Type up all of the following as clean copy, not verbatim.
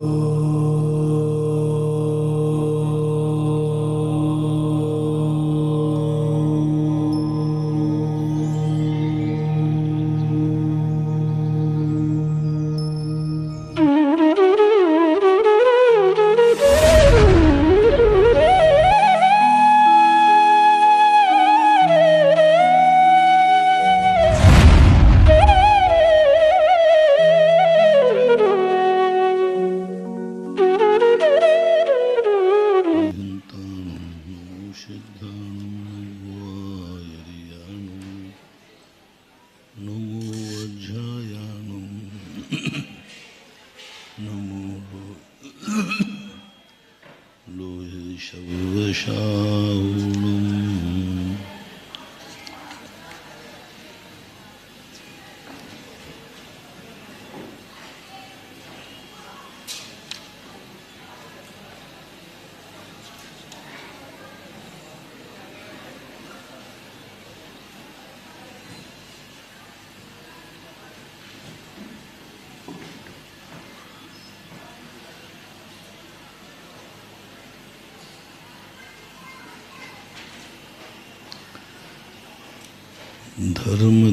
धर्म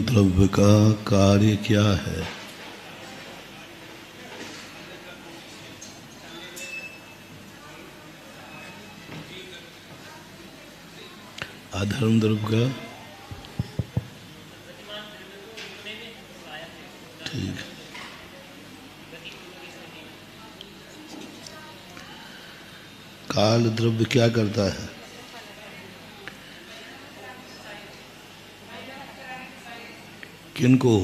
द्रव्य का कार्य क्या है? अधर्म द्रव्य का ठीक। काल द्रव्य क्या करता है? किनको?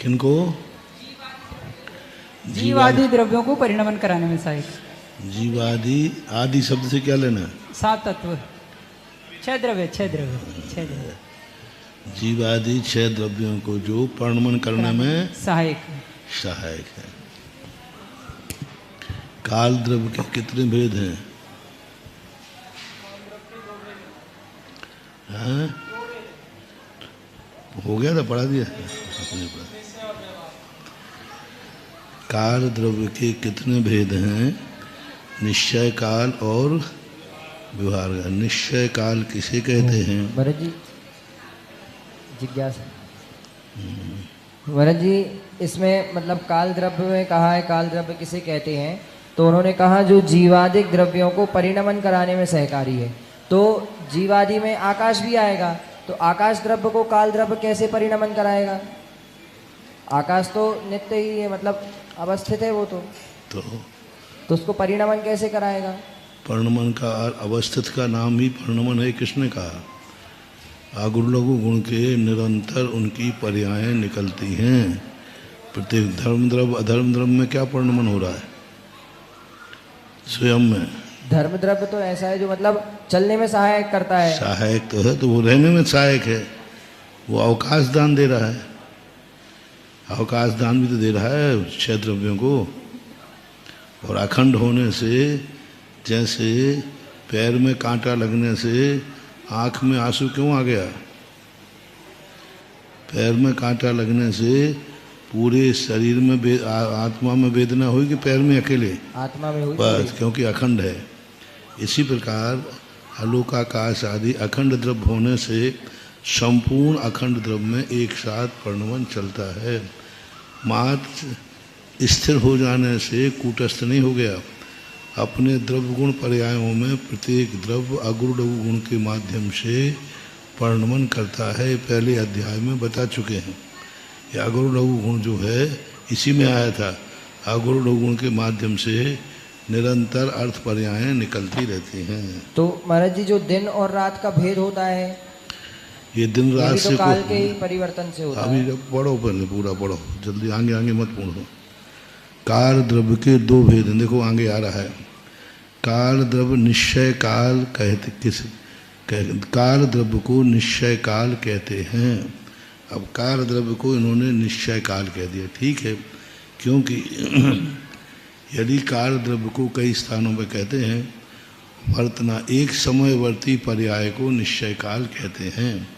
किनको? जीवादि द्रव्यों को परिणमन कराने में सहायक। जीवादि आदि शब्द से क्या लेना? सात तत्व, छह द्रव्य, छह द्रव्य, छह द्रव्य। जीवादि छह द्रव्यों को जो परिणमन करने में सहायक है। काल द्रव्य के कितने भेद हैं? हाँ? हो गया था, पढ़ा दिया। काल द्रव्य के कितने भेद हैं? निश्चय काल और व्यवहार काल। निश्चय काल किसे कहते हैं? भरत जी जिज्ञासा। भरत जी इसमें मतलब काल द्रव्य में कहा है काल द्रव्य किसे कहते हैं, तो उन्होंने कहा जो जीवादिक द्रव्यों को परिणमन कराने में सहकारी है। तो जीवादि में आकाश भी आएगा, तो आकाश द्रव्य को काल द्रव्य कैसे परिणमन कराएगा? आकाश तो नित्य ही है, मतलब अवस्थित है वो तो उसको परिणमन कैसे कराएगा? परिणमन का अवस्थित का नाम ही परिणमन है। किसने कहा? आगुण लघु गुण के निरंतर उनकी पर्यायें निकलती हैं। प्रत्येक धर्म द्रव्य अधर्म द्रव्य में क्या परिणमन हो रहा है? स्वयं में धर्म द्रव्य तो ऐसा है जो मतलब चलने में सहायक करता है। सहायक तो है, तो वो रहने में सहायक है। वो अवकाश दान दे रहा है। अवकाश दान भी तो दे रहा है छह द्रव्यों को। और अखंड होने से, जैसे पैर में कांटा लगने से आँख में आंसू क्यों आ गया? पैर में कांटा लगने से पूरे शरीर में आत्मा में वेदना हुई कि पैर में अकेले? आत्मा में हुई बस, क्योंकि अखंड है। इसी प्रकार आलोकाकाश आदि अखंड द्रव्य होने से संपूर्ण अखंड द्रव्य में एक साथ परिणमन चलता है। मात्र स्थिर हो जाने से कूटस्थ नहीं हो गया। अपने द्रव्य गुण पर्यायों में प्रत्येक द्रव्य अगुण लघु गुण के माध्यम से परिणमन करता है। पहले अध्याय में बता चुके हैं। ये अगुण लघु गुण जो है इसी में आया था। अगुण लघु गुण के माध्यम से निरंतर अर्थ पर्यायें निकलती रहती हैं। तो महाराज जी जो दिन और रात का भेद होता है, ये दिन रात से तो काल के ही परिवर्तन से होता है। अभी पढ़ो, पहले पूरा पढ़ो, जल्दी आगे मत पढ़ो। काल द्रव्य के दो भेद हैं, देखो आगे आ रहा है। काल द्रव्य निश्चय काल काल द्रव्य को निश्चय काल कहते हैं। अब काल द्रव्य को इन्होंने निश्चय काल कह दिया, ठीक है, क्योंकि यदि काल द्रव्य को कई स्थानों पर कहते हैं वर्तना, एक समयवर्ती पर्याय को निश्चय काल कहते हैं।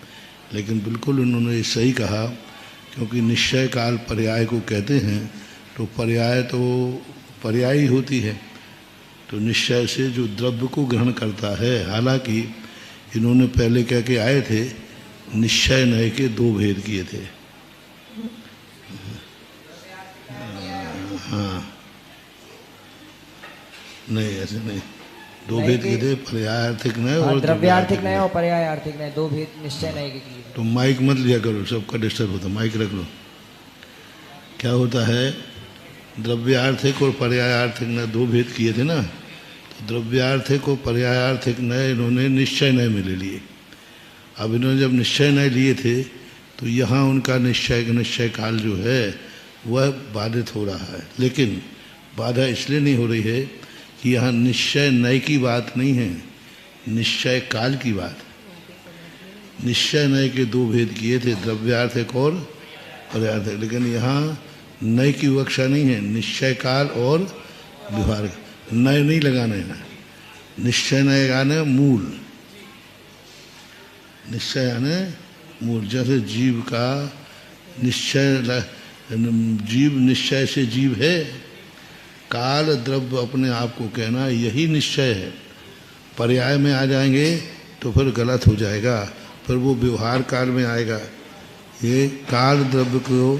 लेकिन बिल्कुल उन्होंने सही कहा, क्योंकि निश्चय काल पर्याय को कहते हैं, तो पर्याय तो पर्याय ही होती है। तो निश्चय से जो द्रव्य को ग्रहण करता है, हालांकि इन्होंने पहले कह के आए थे निश्चय नय के दो भेद किए थे। हाँ, नहीं ऐसे नहीं, दो भेद किए थे, पर्याय आर्थिक नय और द्रव्यार्थिक नय और पर्याय आर्थिक नय, दो भेद निश्चय नय के किए। तो माइक मत लिया करो, सबका डिस्टर्ब होता, माइक रख लो। क्या होता है, द्रव्यार्थिक और पर्यायार्थिक नय दो भेद किए थे ना, तो द्रव्यार्थिक और पर्यायार्थिक नय इन्होंने निश्चय नय में ले लिए। अब इन्होंने जब निश्चय नय लिए थे तो यहाँ उनका निश्चय काल जो है वह बाधित हो रहा है। लेकिन बाधा इसलिए नहीं हो रही है कि यहाँ निश्चय नय की बात नहीं है, निश्चय काल की बात। निश्चय नय के दो भेद किए थे, द्रव्यार्थिक और पर्यायार्थिक, लेकिन यहाँ नय की विवक्षा नहीं है, निश्चय काल और व्यवहार। नय नहीं लगाना है, निश्चय नय लगाना मूल, निश्चय यानी मूल। जैसे जीव का निश्चय, जीव निश्चय से जीव है, काल द्रव्य अपने आप को कहना यही निश्चय है। पर्याय में आ जाएंगे तो फिर गलत हो जाएगा, फिर वो व्यवहार काल में आएगा। ये काल द्रव्य को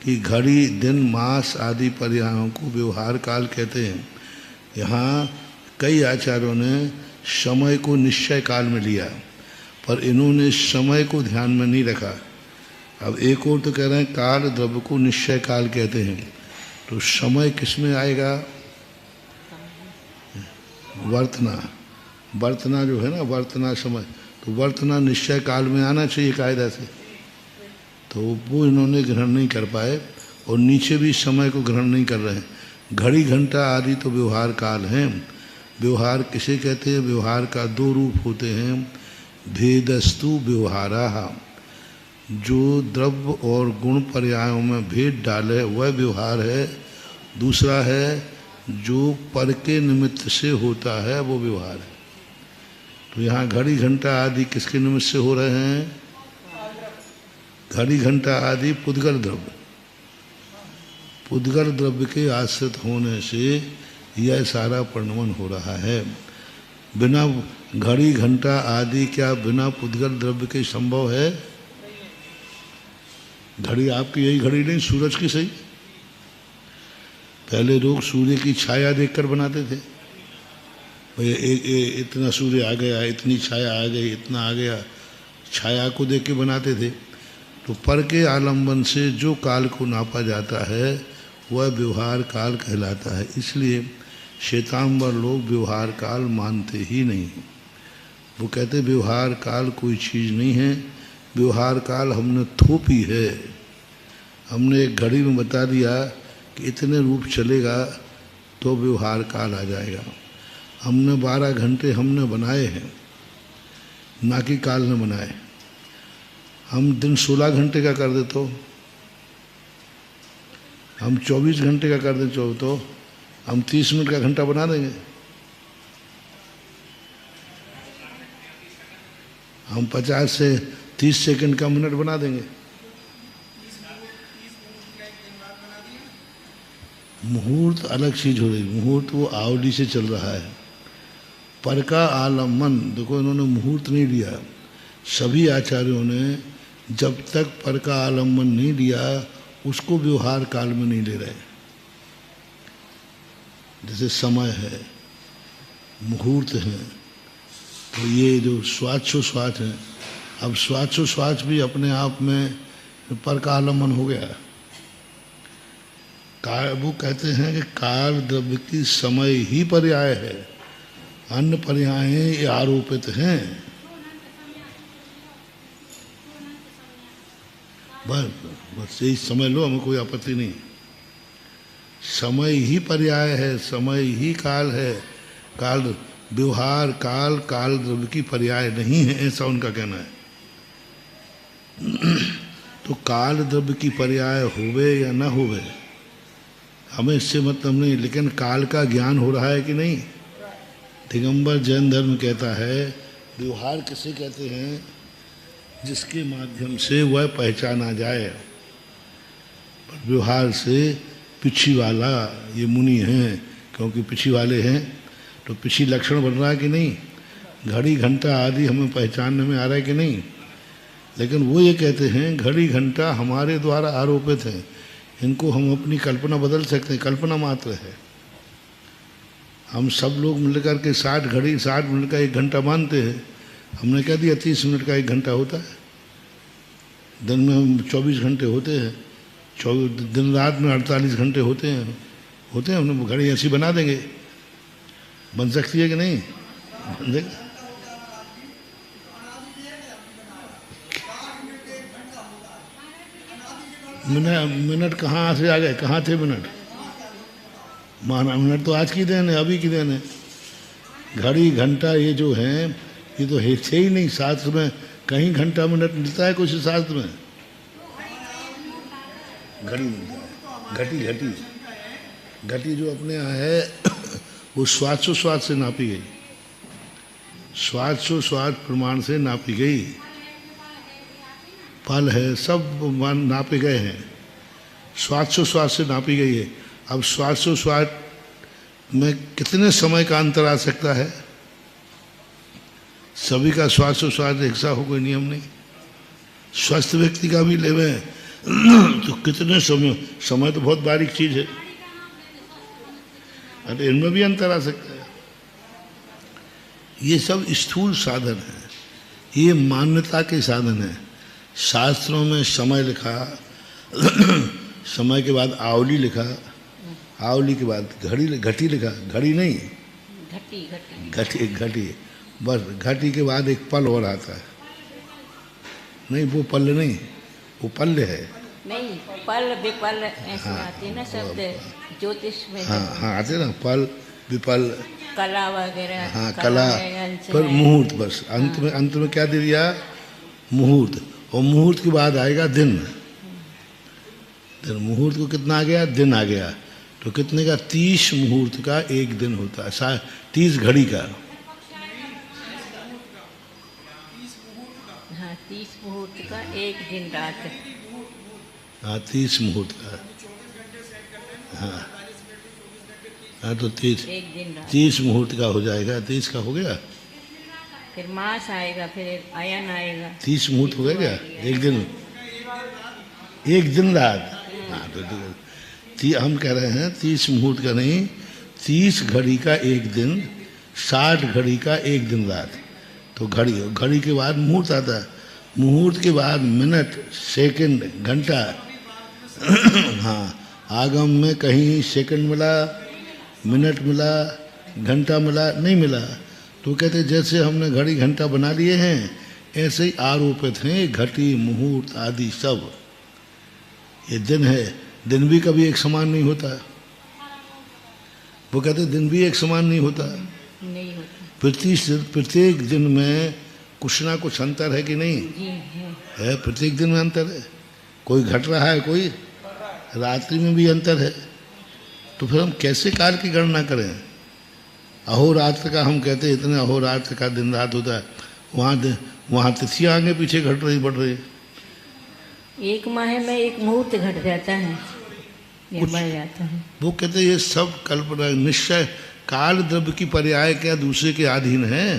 कि घड़ी दिन मास आदि पर्यायों को व्यवहार काल कहते हैं। यहाँ कई आचार्यों ने समय को निश्चय काल में लिया, पर इन्होंने समय को ध्यान में नहीं रखा। अब एक और तो कह रहे हैं काल द्रव्य को निश्चय काल कहते हैं, तो समय किस में आएगा? वर्तना, वर्तना जो है ना, वर्तना समय, तो वर्तना निश्चय काल में आना चाहिए कायदा से, तो वो इन्होंने ग्रहण नहीं कर पाए। और नीचे भी समय को ग्रहण नहीं कर रहे हैं। घड़ी घंटा आदि तो व्यवहार काल हैं। व्यवहार किसे कहते हैं? व्यवहार का दो रूप होते हैं, भेदस्तु व्यवहारा, जो द्रव्य और गुण पर्यायों में भेद डाले वह व्यवहार है। दूसरा है जो पर के निमित्त से होता है वो व्यवहार है। तो यहाँ घड़ी घंटा आदि किसके निमित्त से हो रहे हैं? घड़ी घंटा आदि पुद्गल द्रव्य, पुद्गल द्रव्य के आश्रित होने से यह सारा परिणमन हो रहा है। बिना घड़ी घंटा आदि क्या बिना पुद्गल द्रव्य के संभव है? घड़ी आपकी यही घड़ी नहीं, सूरज की सही। पहले लोग सूर्य की छाया देखकर बनाते थे, भाई इतना सूर्य आ गया, इतनी छाया आ गई, इतना आ गया, छाया को देख के बनाते थे। तो पर के आलंबन से जो काल को नापा जाता है वह व्यवहार काल कहलाता है। इसलिए श्वेतांबर लोग व्यवहार काल मानते ही नहीं। वो कहते व्यवहार काल कोई चीज़ नहीं है, व्यवहार काल हमने थोपी है। हमने एक घड़ी में बता दिया कि इतने रूप चलेगा तो व्यवहार काल आ जाएगा। हमने 12 घंटे हमने बनाए हैं, ना कि काल ने बनाए। हम दिन 16 घंटे का कर दे तो, हम 24 घंटे का कर दे तो हम 30 मिनट का घंटा बना देंगे। हम 50 से 30 सेकंड का मिनट बना देंगे। मुहूर्त अलग चीज हो रही, मुहूर्त वो आवली से चल रहा है। पर का आलम्बन, देखो इन्होंने मुहूर्त नहीं लिया। सभी आचार्यों ने जब तक पर का आलम्बन नहीं लिया उसको व्यवहार काल में नहीं ले रहे। जैसे समय है, मुहूर्त है, तो ये जो श्वासोश्वास है, अब श्वासोश्वास भी अपने आप में पर का आलम्बन हो गया। वो कहते हैं कि काल द्रव्य की समय ही पर्याय है, अन्य पर्याय ये आरोपित हैं। बस यही समझ लो, हमें कोई आपत्ति नहीं। समय ही पर्याय है, समय ही काल है। काल व्यवहार काल काल द्रव्य की पर्याय नहीं है, ऐसा उनका कहना है। तो काल द्रव्य की पर्याय होवे या ना होवे हमें इससे मतलब नहीं, लेकिन काल का ज्ञान हो रहा है कि नहीं। दिगंबर जैन धर्म कहता है व्यवहार किसे कहते हैं? जिसके माध्यम से वह पहचाना जाए। पर व्यवहार से पिछी वाला ये मुनि हैं, क्योंकि पिछी वाले हैं तो पिछी लक्षण बन रहा है कि नहीं, घड़ी घंटा आदि हमें पहचानने में आ रहा है कि नहीं। लेकिन वो ये कहते हैं घड़ी घंटा हमारे द्वारा आरोपित है, इनको हम अपनी कल्पना बदल सकते हैं, कल्पना मात्र है। हम सब लोग मिलकर के 60 घड़ी 60 मिनट का 1 घंटा मानते हैं। हमने कह दिया 30 मिनट का 1 घंटा होता है। दिन में 24 घंटे होते हैं, दिन रात में 48 घंटे होते हैं। हम घड़ी ऐसी बना देंगे, बन सकती है कि नहीं, बन देगा। मिनट कहाँ से आ गए, कहाँ थे मिनट? मिनट तो आज की देन है, अभी की देन है। घड़ी घंटा ये जो है ये तो है ही नहीं शास्त्र में, कहीं घंटा मिनट मिलता है कुछ शास्त्र में? घड़ी मिलता है, घटी जो अपने यहाँ है वो स्वाद से नापी गई, स्वाद प्रमाण से नापी गई। फल है सब नापे गए हैं, स्वाद से नापी गई है। अब स्वाद में कितने समय का अंतर आ सकता है? सभी का स्वाद एक सा हो, कोई नियम नहीं। स्वस्थ व्यक्ति का भी लेवे तो कितने समय तो बहुत बारीक चीज है, अरे इनमें भी अंतर आ सकता है। ये सब स्थूल साधन है, ये मान्यता के साधन है। शास्त्रों में समय लिखा, समय के बाद आवली लिखा, आवली के बाद घटी लिखा, घड़ी नहीं, घटी बस। घटी के बाद एक पल और आता है, नहीं वो पल नहीं, वो पल्य है नहीं, पल विपल ऐसे आते ना शब्द ज्योतिष में। हाँ आते ना, पल विपल, कला वगैरह। हाँ कला, पर मुहूर्त बस। अंत में क्या दे दिया? मुहूर्त। और मुहूर्त के बाद आएगा दिन। मुहूर्त को कितना आ गया? दिन आ गया। तो कितने का? 30 मुहूर्त का 1 दिन होता है, 30 घड़ी का। हाँ 30 मुहूर्त का 1 दिन रात। हाँ 30 मुहूर्त का, हाँ तो 30 मुहूर्त का हो जाएगा। 30 का हो गया, फिर मास आएगा, फिर अयन आएगा। 30 मुहूर्त हो गया क्या? 1 दिन रात। हाँ तो हम कह रहे हैं 30 मुहूर्त का नहीं, 30 घड़ी का 1 दिन, 60 घड़ी का 1 दिन रात। तो घड़ी के बाद मुहूर्त आता है, मुहूर्त के बाद मिनट, सेकंड, घंटा। हाँ आगम में कहीं सेकंड मिला, मिनट मिला, घंटा मिला नहीं मिला। तो कहते जैसे हमने घड़ी घंटा बना लिए हैं, ऐसे ही आरोपित हैं घटी मुहूर्त आदि सब। ये दिन है, दिन भी कभी एक समान नहीं होता। वो कहते दिन भी एक समान नहीं होता, नहीं होता। प्रत्येक दिन में कुछ ना कुछ अंतर है कि नहीं? है, प्रत्येक दिन में अंतर है। कोई घट रहा है, कोई रात्रि में भी अंतर है। तो फिर हम कैसे काल की गणना करें? अहोरात्र का हम कहते हैं इतने अहोरात्र का दिन रात होता है, वहाँ तिथियाँ आगे पीछे घट रही बढ़ रही। 1 माह में 1 मुहूर्त घट जाता है या बढ़ जाता है। वो कहते हैं ये सब कल्पना, निश्चय। काल द्रव्य की पर्याय क्या दूसरे के अधीन है?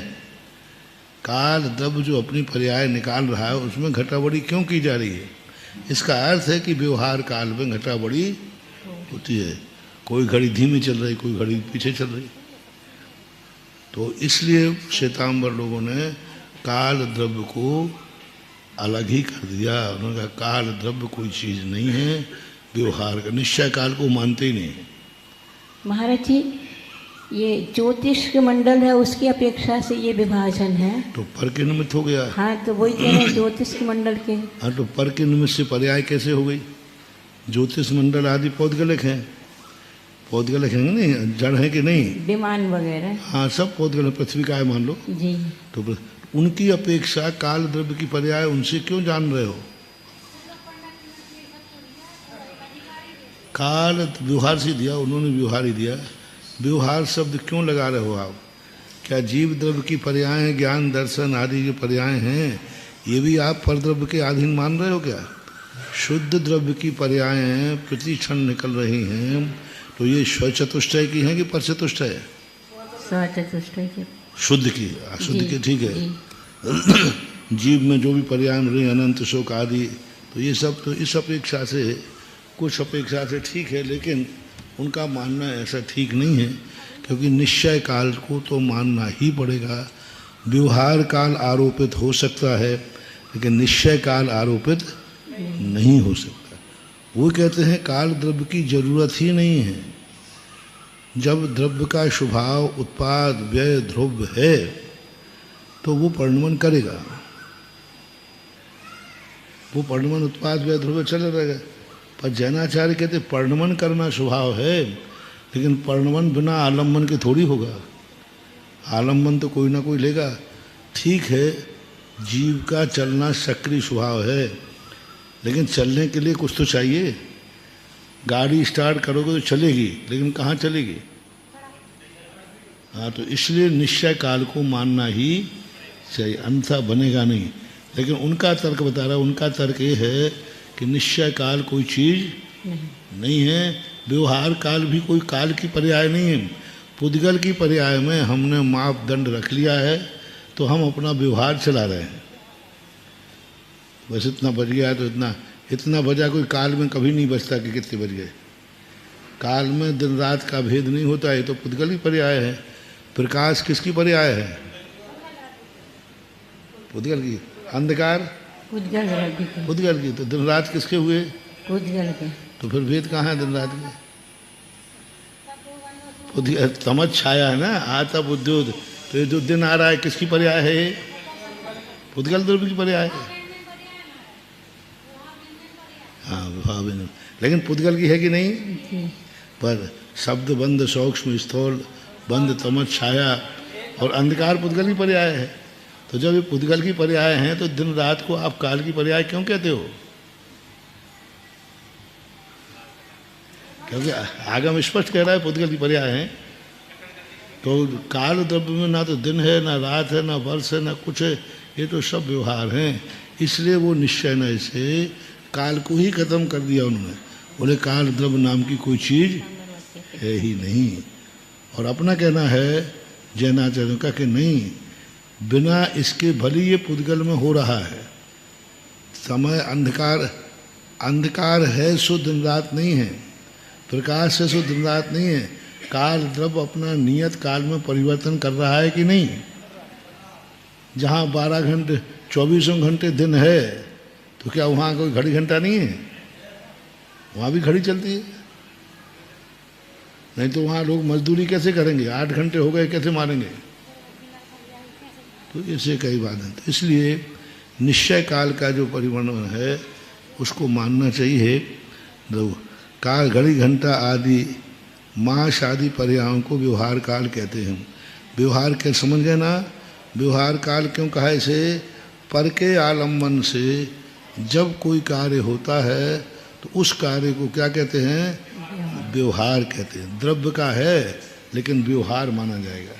काल द्रव्य जो अपनी पर्याय निकाल रहा है उसमें घटाबड़ी क्यों की जा रही है? इसका अर्थ है कि व्यवहार काल में घटाबड़ी होती है। कोई घड़ी धीमी चल रही, कोई घड़ी पीछे चल रही। तो इसलिए श्वेतांबर लोगों ने काल द्रव्य को अलग ही कर दिया। उन्होंने कहा काल द्रव्य कोई चीज़ नहीं है, व्यवहार का निश्चय काल को मानते ही नहीं। महाराज जी ये ज्योतिष के मंडल है उसकी अपेक्षा से ये विभाजन है तो पर के निमित्त हो गया। हाँ तो वही कह रहे हैं ज्योतिष के मंडल के। हाँ तो पर के निमित्त से पर्याय कैसे हो गई? ज्योतिष मंडल आदि पौद्गलिक हैं, पौद्गलिक हैं नहीं, जड़ है कि नहीं? विमान वगैरह हाँ सब पौद्गलिक, पृथ्वी का है मान लो। जी तो उनकी अपेक्षा काल द्रव्य की पर्याय उनसे क्यों जान रहे हो? काल व्यवहार से दिया उन्होंने, व्यवहार ही दिया। व्यवहार शब्द क्यों लगा रहे हो आप? क्या जीव द्रव्य की पर्याय हैं, ज्ञान दर्शन आदि की पर्याय हैं, ये भी आप परद्रव्य के अधीन मान रहे हो क्या? शुद्ध द्रव्य की पर्यायें प्रति क्षण निकल रही हैं, तो ये स्वचतुष्टय की हैं कि परचतुष्टय? स्वचतुष्टय के। शुद्ध की, अशुद्ध जी, की ठीक है। जी। जीव में जो भी पर्याय मिल रही हैं, अनंत शोक आदि, तो ये सब तो इस अपेक्षा से, कुछ अपेक्षा से ठीक है, लेकिन उनका मानना ऐसा ठीक नहीं है, क्योंकि निश्चय काल को तो मानना ही पड़ेगा। व्यवहार काल आरोपित हो सकता है, लेकिन निश्चय काल आरोपित नहीं हो सकता। वो कहते हैं काल द्रव्य की जरूरत ही नहीं है। जब द्रव्य का स्वभाव उत्पाद व्यय ध्रुव है तो वो परिणमन करेगा, वो परिणमन उत्पाद व्यय ध्रुव चले रहेगा। पर जैनाचार्य कहते परिणमन करना स्वभाव है, लेकिन परिणमन बिना आलम्बन के थोड़ी होगा। आलम्बन तो कोई ना कोई लेगा। ठीक है, जीव का चलना सक्रिय स्वभाव है, लेकिन चलने के लिए कुछ तो चाहिए। गाड़ी स्टार्ट करोगे तो चलेगी, लेकिन कहाँ चलेगी? हाँ, तो इसलिए निश्चय काल को मानना ही चाहिए, अन्यथा बनेगा नहीं। लेकिन उनका तर्क बता रहा है, उनका तर्क ये है कि निश्चय काल कोई चीज़ नहीं है, व्यवहार काल भी कोई काल की पर्याय नहीं है। पुद्गल की पर्याय में हमने मापदंड रख लिया है, तो हम अपना व्यवहार चला रहे हैं। बस इतना बज गया तो इतना बजा, कोई काल में कभी नहीं बचता कि कितने बज गए। काल में दिन रात का भेद नहीं होता है, तो पुद्गल की पर्याय है। प्रकाश किसकी पर्याय है? पुद्गल की। अंधकार पुद्गल की। तो दिन रात किसके हुए? पुद्गल के। तो फिर भेद कहाँ है दिन रात के? पुद्गल तमस छाया है ना, आता बुद्धोद। तो ये जो दिन आ रहा है किसकी पर्याय है? ये पुद्गल द्रव्य की पर्याय है। हाँ, भाव, लेकिन पुद्गल की है कि नहीं? पर शब्द बंद सूक्ष्म स्थूल बंद तमस छाया और अंधकार पुद्गल की पर्याय है। तो जब ये पुद्गल की पर्याय हैं, तो दिन रात को आप काल की पर्याय क्यों कहते हो? क्योंकि आगम स्पष्ट कह रहा है पुद्गल की पर्याय है। तो काल द्रव्य में ना तो दिन है, ना रात है, ना वर्ष है, ना कुछ है, ये तो सब व्यवहार हैं। इसलिए वो निश्चय न से काल को ही खत्म कर दिया उन्होंने। बोले काल द्रव्य नाम की कोई चीज है ही नहीं। और अपना कहना है जैनाचार्यों का कि नहीं, बिना इसके भले ये पुद्गल में हो रहा है। समय अंधकार है सो दिन रात नहीं है, प्रकाश है सो दिन रात नहीं है। काल द्रव्य अपना नियत काल में परिवर्तन कर रहा है कि नहीं? जहाँ 12 घंटे 24 घंटे दिन है, तो क्या वहाँ कोई घड़ी घंटा नहीं है? वहाँ भी घड़ी चलती है। नहीं तो वहाँ लोग मजदूरी कैसे करेंगे? 8 घंटे हो गए, कैसे मारेंगे? तो ऐसे कई बात है। तो इसलिए निश्चय काल का जो परिवर्तन है उसको मानना चाहिए। काल घड़ी घंटा आदि मास आदि पर्यायों को व्यवहार काल कहते हैं। व्यवहार के समझ गए ना? व्यवहार काल क्यों कहा इसे? पर के आलम्बन से जब कोई कार्य होता है तो उस कार्य को क्या कहते हैं? व्यवहार कहते हैं। द्रव्य का है लेकिन व्यवहार माना जाएगा।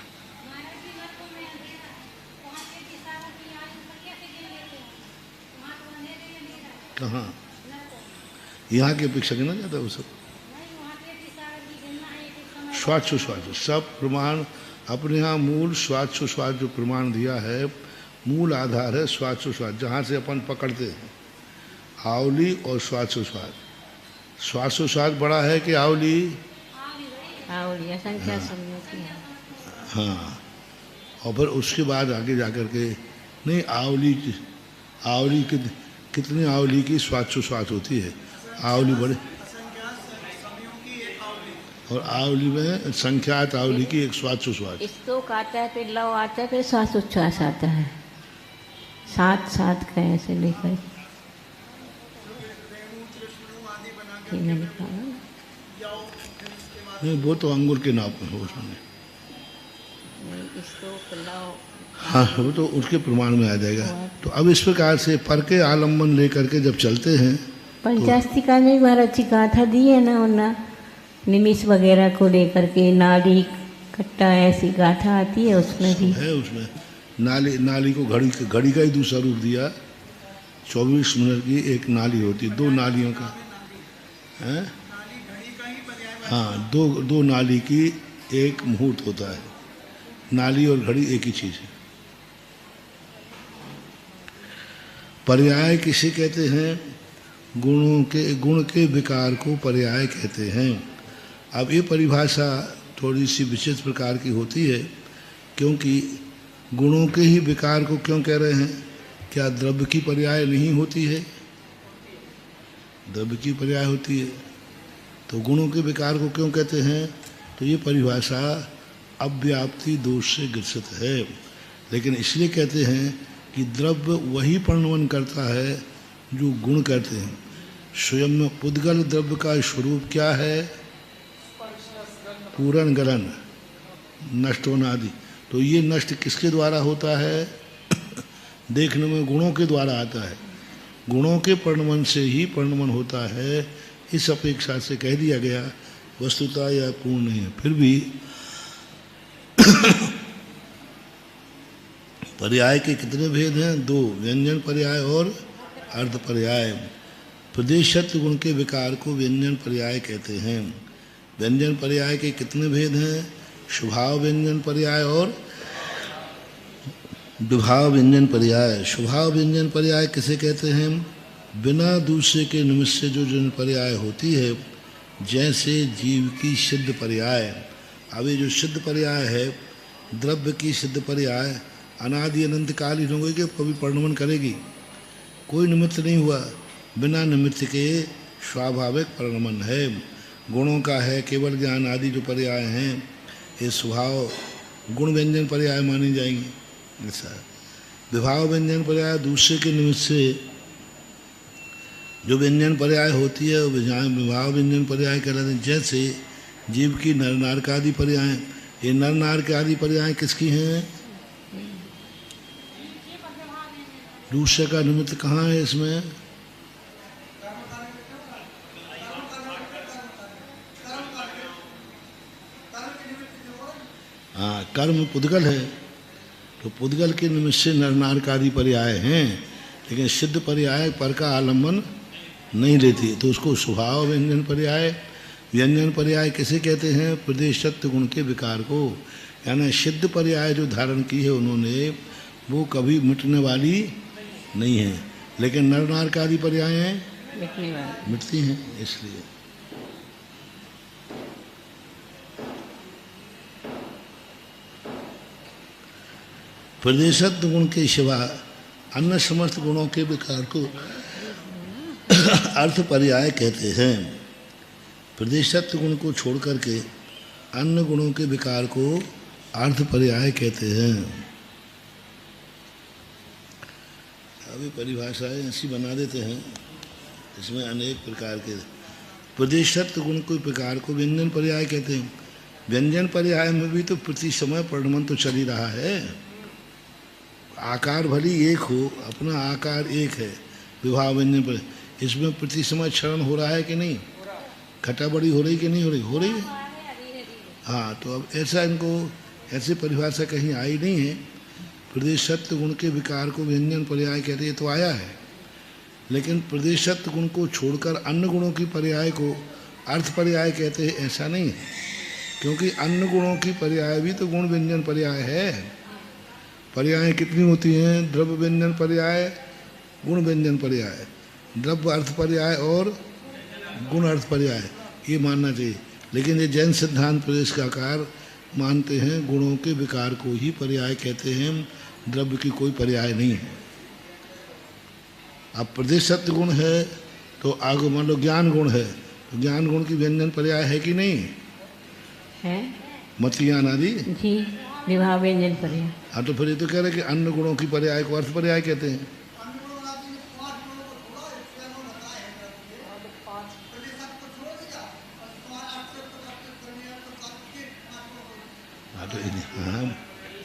कहाँ? यहाँ की अपेक्षा गिना जाता है वो सब। स्वाच सब प्रमाण अपने यहाँ मूल स्वाच जो प्रमाण दिया है, मूल आधार है स्वाच जहाँ से अपन पकड़ते हैं। आवली और श्वासोश्वास बड़ा है कि आवली? संख्या समझती है। हाँ, और फिर उसके बाद आगे जाकर के नहीं, आवली कितनी आवली की श्वासोश्वास होती है? आवली बड़े, और आवली में संख्यात आवली की एक श्वासोश्वास। स्तोक आता है, फिर लव आता है, फिर श्वासोच्छ्वास आता है। 7 का ऐसे लेकर नहीं, वो तो अंगुर के नाप में हो उसमें। हाँ, वो तो उसके प्रमाण में आ जाएगा। तो अब इस प्रकार से पर के आलम्बन लेकर के जब चलते हैं, पंचास्तिका में महाराज जी गाथा दी है ना, उन्ना निमिष वगैरह को लेकर के नाड़ी कट्टा ऐसी गाथा आती है, उसमें भी है। उसमें नाली को घड़ी का ही दूसरा रूप दिया। 24 मिनट की एक नाली होती है, दो नालियों का है। हाँ, दो नाली की एक मुहूर्त होता है। नाली और घड़ी एक ही चीज है। पर्याय किसे कहते हैं? गुण के विकार को पर्याय कहते हैं। अब ये परिभाषा थोड़ी सी विशेष प्रकार की होती है, क्योंकि गुणों के ही विकार को क्यों कह रहे हैं? क्या द्रव्य की पर्याय नहीं होती है? द्रव्य की पर्याय होती है, तो गुणों के विकार को क्यों कहते हैं? तो ये परिभाषा अव्याप्ति दोष से ग्रसित है। लेकिन इसलिए कहते हैं कि द्रव्य वही परिणमन करता है जो गुण करते हैं। स्वयं में पुद्गल द्रव्य का स्वरूप क्या है? पूरण गलन, नष्ट होना आदि। तो ये नष्ट किसके द्वारा होता है? देखने में गुणों के द्वारा आता है। गुणों के परिणमन से ही परिणमन होता है। इस अपेक्षा से कह दिया गया, वस्तुतः यह पूर्ण नहीं है। फिर भी पर्याय के कितने भेद हैं? दो, व्यंजन पर्याय और अर्थ पर्याय। प्रदेशत्व गुण के विकार को व्यंजन पर्याय कहते हैं। व्यंजन पर्याय के कितने भेद हैं? स्वभाव व्यंजन पर्याय और विभाव व्यंजन पर्याय। स्वभाव व्यंजन पर्याय किसे कहते हैं? बिना दूसरे के निमित्त से जो जन पर्याय होती है, जैसे जीव की सिद्ध पर्याय। अब ये जो सिद्ध पर्याय है, द्रव्य की सिद्ध पर्याय अनादि अनंत काल ही होगी कि कभी परिणमन करेगी? कोई निमित्त नहीं हुआ, बिना निमित्त के स्वाभाविक परिणमन है। गुणों का है केवल ज्ञान आदि जो पर्याय हैं, ये स्वभाव गुण व्यंजन पर्याय मानी जाएंगी। ऐसा है। विभाव व्यंजन पर्याय दूसरे के निमित्त से जो व्यंजन पर्याय होती है वो विभाव व्यंजन पर्याय कहलाते हैं। जैसे जीव की नर नारक आदि पर्याय। ये नर नारक आदि पर्याय किसकी हैं? दूसरे का निमित्त कहाँ है इसमें? हाँ, कर्म पुद्गल है, तो पुद्गल के निमित्त से नर नारक आदि पर्याय हैं, लेकिन सिद्ध पर्याय पर का आलम्बन नहीं लेती, तो उसको स्वभाव व्यंजन पर्याय। व्यंजन पर्याय किसे कहते हैं? प्रदेशत्व गुण के विकार को। यानी सिद्ध पर्याय जो धारण की है उन्होंने, वो कभी मिटने वाली नहीं है, लेकिन नर नारक आदि पर्याय मिटती हैं। इसलिए प्रदेशत्व गुण के सिवा अन्य समस्त गुणों के विकार को अर्थ पर्याय कहते हैं। प्रदेशत्व गुण को छोड़ करके अन्य गुणों के विकार को अर्थ पर्याय कहते हैं। अभी परिभाषाएं ऐसी बना देते हैं, इसमें अनेक प्रकार के। प्रदेशत्व गुण को विकार को व्यंजन पर्याय कहते हैं। व्यंजन पर्याय में भी तो प्रति समय परिणमन तो चल ही रहा है। आकार भली एक हो, अपना आकार एक है, विभाव व्यंजन पर इसमें प्रति समय क्षरण हो रहा है कि नहीं? घटा बड़ी हो रही कि नहीं हो रही? हो रही है। हाँ, तो अब ऐसा इनको ऐसे परिभाषा कहीं आई नहीं है। प्रदेशत्व गुण के विकार को व्यंजन पर्याय कहते हैं, तो आया है, लेकिन प्रदेशत्व गुण को छोड़कर अन्य गुणों की पर्याय को अर्थ पर्याय कहते हैं, ऐसा नहीं है। क्योंकि अन्य गुणों की पर्याय भी तो गुण व्यंजन पर्याय है। पर्याय कितनी होती हैं? द्रव्य व्यंजन पर्याय, गुण व्यंजन पर्याय, द्रव्य अर्थ पर्याय और गुण अर्थ पर्याय, ये मानना चाहिए। लेकिन ये जैन सिद्धांत प्रदेश का आकार मानते हैं, गुणों के विकार को ही पर्याय कहते हैं, द्रव्य की कोई पर्याय नहीं है। अब प्रदेशत्व गुण है तो आगे मान लो ज्ञान गुण है, तो ज्ञान गुण की व्यंजन पर्याय है कि नहीं है? मत ज्ञान आदि जी, विभाव व्यंजन पर्याय। हाँ, तो फिर ये तो कह रहे कि अन्य गुणों की पर्याय को अर्थ पर्याय कहते हैं। हाँ,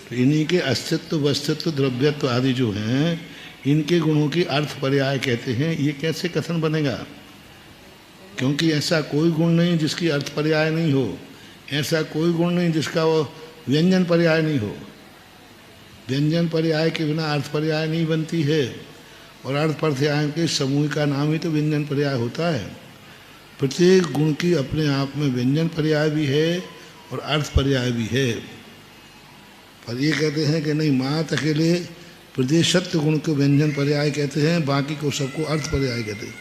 तो इन्हीं के अस्तित्व वस्तित्व द्रव्यत्व आदि जो हैं, इनके गुणों की अर्थ पर्याय कहते हैं। ये कैसे कथन बनेगा? क्योंकि ऐसा कोई गुण नहीं जिसकी अर्थ पर्याय नहीं हो, ऐसा कोई गुण नहीं जिसका वो व्यंजन पर्याय नहीं हो। व्यंजन पर्याय के बिना अर्थ पर्याय नहीं बनती है। और अर्थ पर्याय के समूह का नाम ही तो व्यंजन पर्याय होता है। प्रत्येक गुण की अपने आप में व्यंजन पर्याय भी है और अर्थ पर्याय भी है। पर ये कहते हैं कि नहीं, मात अकेले प्रदेशत्व गुण को व्यंजन पर्याय कहते हैं, बाकी को सबको अर्थ पर्याय कहते हैं।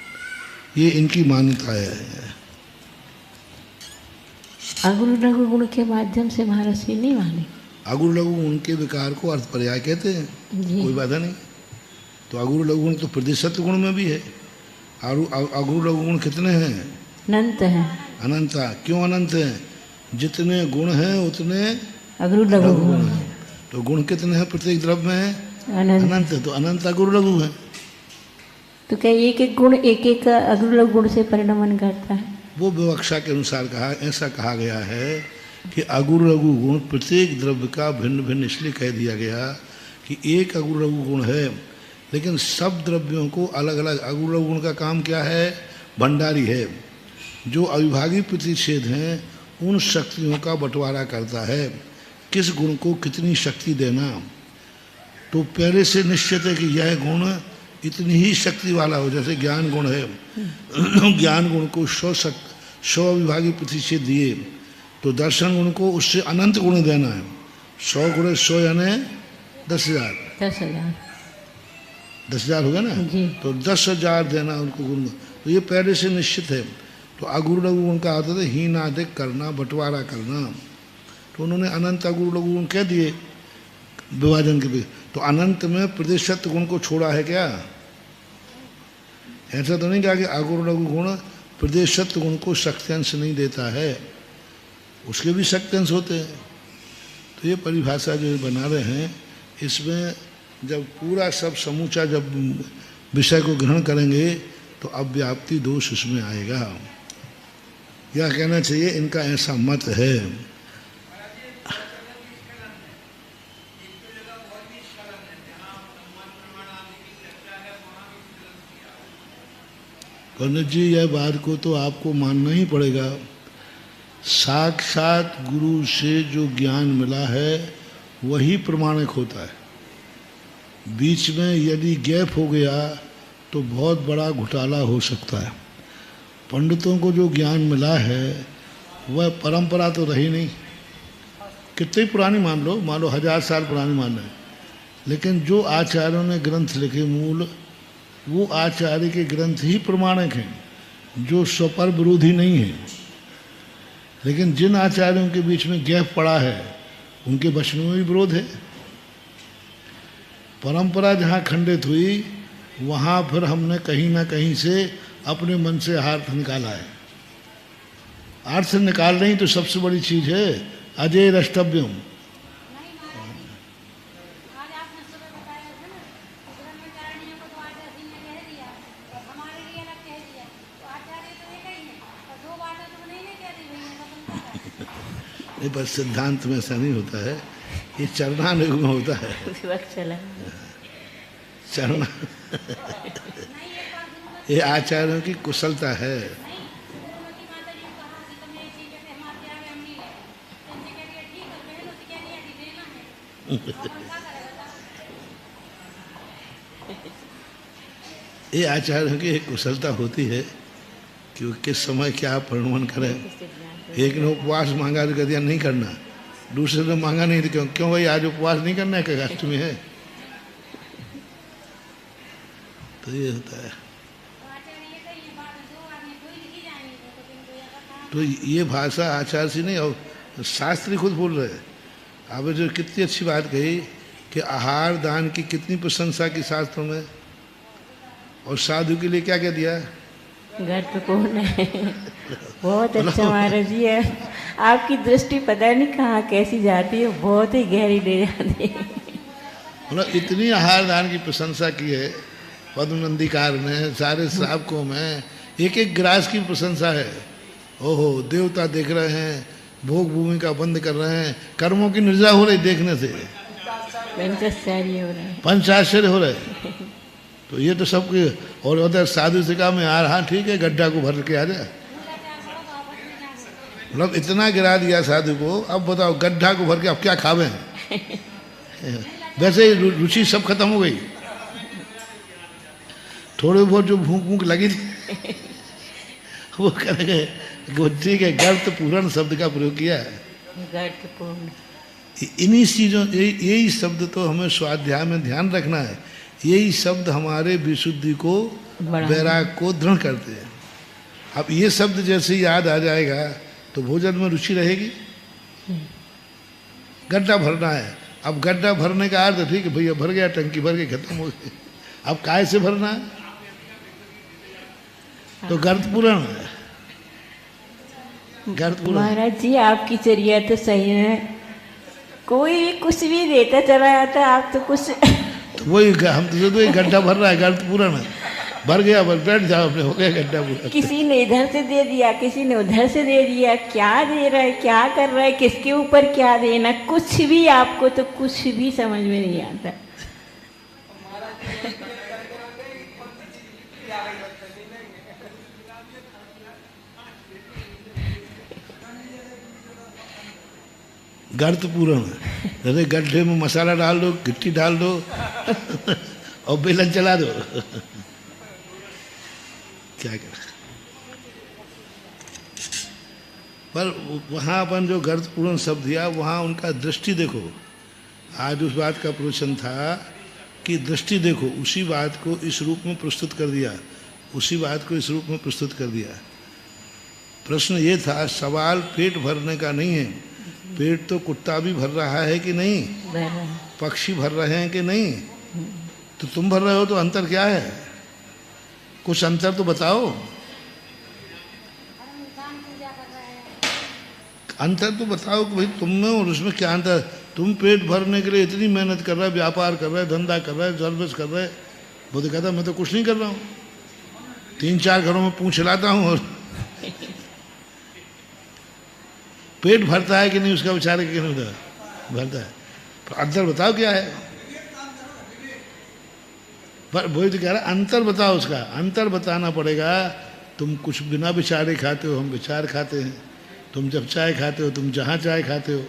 ये इनकी मान्यता है। अगुरु लघु गुण के माध्यम से महर्षि नहीं माने। अगुरु लघु गुण के विकार को अर्थ पर्याय कहते हैं, जी। कोई बाधा नहीं। तो अगुरु लघु गुण तो प्रदेशत्व गुण में भी है। अगुरु लघु गुण कितने हैं? अनंत है। अनंता। क्यों अनंत हैं? जितने गुण हैं उतने अगुरु लघु गुण हैं। तो गुण कितने हैं प्रत्येक द्रव्य में? अनंत। अनंत है। तो अनंत अगुरु लघु है। तो क्या एक एक गुण एक एक अगुरु लघु गुण से परिणमन करता है? वो विवक्षा के अनुसार कहा, ऐसा कहा गया है कि अगुरु लघु गुण प्रत्येक द्रव्य का भिन्न भिन्न इसलिए कह दिया गया कि एक अगुरु लघु गुण है, लेकिन सब द्रव्यों को अलग अलग। अगुरु लघु गुण का काम क्या है? भंडारी है, जो अविभागी प्रतिषेध हैं उन शक्तियों का बंटवारा करता है। किस गुण को कितनी शक्ति देना, तो पहले से निश्चित है कि यह गुण इतनी ही शक्ति वाला हो। जैसे ज्ञान गुण है, ज्ञान गुण को 100 अविभागी प्रतिषेध दिए, तो दर्शन गुण को उससे अनंत गुण देना है। 100 गुणे 100 यानी 10,000। 10,000। 10,000 हो गया ना? जी। तो 10,000 देना उनको गुण। तो ये पहले से निश्चित है। तो अगुरु लघु गुण का अर्थ है हीनाधिक करना, बंटवारा करना। तो उन्होंने अनंत अगुरु लघु गुण कह दिए विभाजन के भी। तो अनंत में प्रदेशत्व गुण को छोड़ा है क्या? ऐसा तो नहीं कहा कि अगुरु लघु गुण प्रदेशत्व गुण को शक्त्यंश नहीं देता है, उसके भी शक्त्यंश होते हैं। तो ये परिभाषा जो बना रहे हैं, इसमें जब पूरा सब समूचा जब विषय को ग्रहण करेंगे तो अव्याप्ति दोष उसमें आएगा। यह कहना चाहिए इनका ऐसा मत है। पंडित जी, यह बात को तो आपको मानना ही पड़ेगा। साक्षात गुरु से जो ज्ञान मिला है वही प्रमाणिक होता है। बीच में यदि गैप हो गया तो बहुत बड़ा घोटाला हो सकता है। पंडितों को जो ज्ञान मिला है वह परंपरा तो रही नहीं। कितनी पुरानी मान लो 1000 साल पुरानी मान लें, लेकिन जो आचार्यों ने ग्रंथ लिखे मूल, वो आचार्य के ग्रंथ ही प्रमाणिक हैं, जो स्वपर विरोधी नहीं है। लेकिन जिन आचार्यों के बीच में गैप पड़ा है उनके वचन में भी विरोध है। परंपरा जहाँ खंडित हुई वहाँ फिर हमने कहीं ना कहीं से अपने मन से अर्थ निकाला है। अर्थ निकाल रही तो सबसे बड़ी चीज है अजय रष्टव्यम। नहीं, बस सिद्धांत में ऐसा नहीं होता है, ये चरणानुग में होता है। चरण ये आचार्यों की कुशलता है। ये आचार्यों की एक कुशलता होती है कि वो किस समय क्या परिणमन करें। एक ने उपवास मांगा तो कह दिया नहीं करना, दूसरे ने मांगा नहीं तो क्यों भाई आज उपवास नहीं करना है, क्या अष्टमी है। तो ये होता है। तो ये भाषा आचार्य से नहीं, और शास्त्री खुद बोल रहे हैं। आपने जो कितनी अच्छी बात कही कि आहार दान की कितनी प्रशंसा की शास्त्रों में, और साधु के लिए क्या क्या दिया? घर पे कौन है? बहुत अच्छा महाराज जी है, आपकी दृष्टि पता नहीं कहाँ कैसी जाती है, बहुत ही गहरी ले जाती है। मतलब इतनी आहार दान की प्रशंसा की है पद्मनंदीकार ने, सारे श्रावकों में एक एक ग्रास की प्रशंसा है। ओहो, देवता देख रहे हैं, भोग भूमि का बंद कर रहे हैं, कर्मों की निर्जा हो रही देखने से, पंचाश्चर्य हो रहा है, पंचाश्चर्य हो रहे। तो ये तो सब। और उधर साधु से कहा मैं आ रहा, ठीक है गड्ढा को भर के आ जाए। मतलब इतना गिरा दिया साधु को, अब बताओ गड्ढा को भर के अब क्या खावे। वैसे रुचि सब खत्म हो गई। थोड़े बहुत जो भूख भूख लगी थी वो करेंगे ठीक है, गर्त पूर्ण शब्द का प्रयोग किया है। गर्तपूर्ण। इन्हीं चीज़ों यही शब्द तो हमें स्वाध्याय में ध्यान रखना है। यही शब्द हमारे विशुद्धि को, वैराग को दृढ़ करते हैं। अब ये शब्द जैसे याद आ जाएगा तो भोजन में रुचि रहेगी। गड्ढा भरना है, अब गड्ढा भरने का अर्थ ठीक है भैया भर गया, टंकी भर के खत्म हो गई। अब काय से भरना है? तो गर्त पूर्ण है। गर्त पूर्ण। महाराज जी आपकी चर्या तो सही है, कोई भी कुछ भी देता चला जाता, आप तो कुछ तो वही हम तो ये गड्ढा भर रहा है, गर्त पूर्ण है। भर गया, बस बैठ जाओ अपने, हो गया गड्ढा पूरा। किसी ने इधर से दे दिया, किसी ने उधर से दे दिया, क्या दे रहा है, क्या कर रहा है, किसके ऊपर क्या देना, कुछ भी आपको तो कुछ भी समझ में नहीं आता। गर्त पूर्ण है। जैसे गड्ढे में मसाला डाल दो, गिट्टी डाल दो और बेलन चला दो क्या कर। पर वहाँ अपन जो गर्त पूर्ण शब्द दिया, वहाँ उनका दृष्टि देखो। आज उस बात का प्रवचन था कि दृष्टि देखो, उसी बात को इस रूप में प्रस्तुत कर दिया, उसी बात को इस रूप में प्रस्तुत कर दिया। प्रश्न ये था, सवाल पेट भरने का नहीं है। पेट तो कुत्ता भी भर रहा है कि नहीं, पक्षी भर रहे हैं कि नहीं, तो तुम भर रहे हो, तो अंतर क्या है? कुछ अंतर तो बताओ। अंतर तो बताओ कि भाई तुम में और उसमें क्या अंतर। तुम पेट भरने के लिए इतनी मेहनत कर रहा है, व्यापार कर रहा है, धंधा कर रहा है, सर्विस कर रहा है, वो तो कहता मैं तो कुछ नहीं कर रहा हूँ, 3-4 घरों में पूछ लाता हूँ और पेट भरता है कि नहीं उसका बेचारे कि नहीं भरता है। पर अंतर बताओ क्या है। पर वही तो कह रहा अंतर बताओ, उसका अंतर बताना पड़ेगा। तुम कुछ बिना विचारे खाते हो, हम विचार खाते हैं। तुम जब चाय खाते हो, तुम जहाँ चाय खाते हो,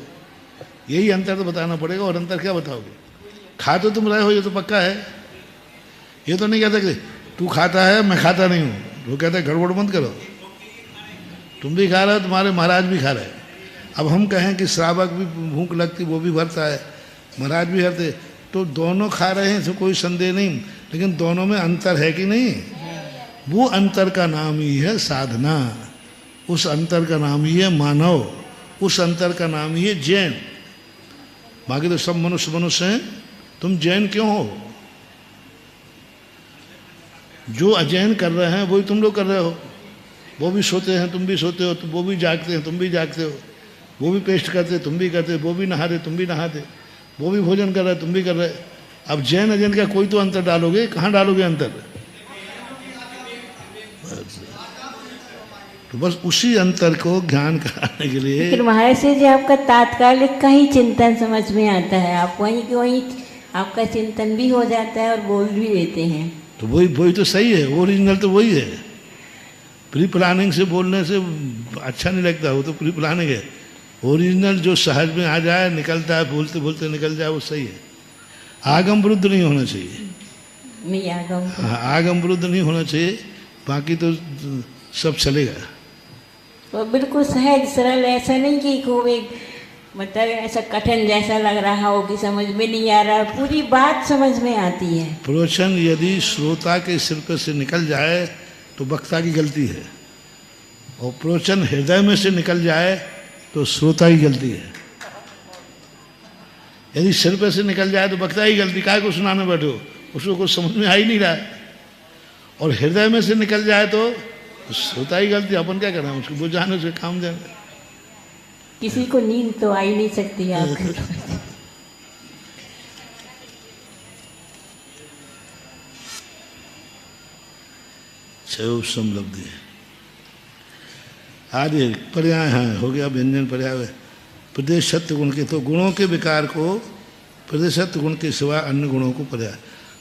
यही अंतर तो बताना पड़ेगा। और अंतर क्या बताओगे? खा तो तुम रहे हो, ये तो पक्का है। ये तो नहीं कहता कि तू खाता है मैं खाता नहीं हूँ, वो कहता है गड़बड़ मत करो, तुम भी खा रहे हो, तुम्हारे महाराज भी खा रहे हैं। अब हम कहें कि श्रावक भी भूख लगती, वो भी भरता है, महाराज भी भरते, तो दोनों खा रहे हैं, इसमें कोई संदेह नहीं। लेकिन दोनों में अंतर है कि नहीं? वो अंतर का नाम ही है साधना, उस अंतर का नाम ही है मानव, उस अंतर का नाम ही है जैन। बाकी तो सब मनुष्य हैं। तुम जैन क्यों हो? जो अजैन कर रहे हैं वही तुम लोग कर रहे हो। वो भी सोते हैं, तुम भी सोते हो, वो भी जागते हैं, तुम भी जागते हो, वो भी पेस्ट करते तुम भी करते, वो भी नहाते तुम भी नहाते, वो भी भोजन कर रहे तुम भी कर रहे। अब जैन अजैन का कोई तो अंतर डालोगे, कहाँ डालोगे अंतर? तो बस उसी अंतर को ज्ञान कराने के लिए। फिर महाराज जी आपका तात्कालिक का ही चिंतन समझ में आता है, आप वहीं के वहीं आपका चिंतन भी हो जाता है और बोल भी देते हैं। तो वही तो सही है, ओरिजिनल तो वही है। प्री प्लानिंग से बोलने से अच्छा नहीं लगता, वो तो प्री प्लानिंग है। ओरिजिनल जो सहज में आ जाए, निकलता है, बोलते बोलते निकल जाए, वो सही है। आगम विरुद्ध नहीं होना चाहिए। नहीं आगम, हाँ, आगम विरुद्ध नहीं होना चाहिए, बाकी तो सब चलेगा। वो बिल्कुल सहज सरल, ऐसा नहीं कि खूब एक मतलब ऐसा कठिन जैसा लग रहा हो कि समझ में नहीं आ रहा, पूरी बात समझ में आती है। प्रवचन यदि श्रोता के सिर पर से निकल जाए तो वक्ता की गलती है, और प्रवचन हृदय में से निकल जाए तो श्रोता की गलती है। यदि सिर पे से निकल जाए तो वक्ता ही गलती, काहे को सुनाने बैठे हो, उसको कुछ समझ में आ ही नहीं रहा है। और हृदय में से निकल जाए तो श्रोता ही गलती, अपन क्या करना, उसको बुझाने से काम देना। किसी को नींद तो आ ही नहीं सकती आपको। समलब्धि आदि पर्याय हैं, हो गया व्यंजन पर्याय। प्रदेशत्व गुण के, तो गुणों के विकार को प्रदेशत्व गुण के सिवा अन्य गुणों को पर्याय।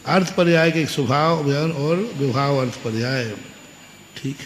अर्थ पर्याय के स्वभाव व्यवहार और विभाव अर्थ पर्याय। ठीक।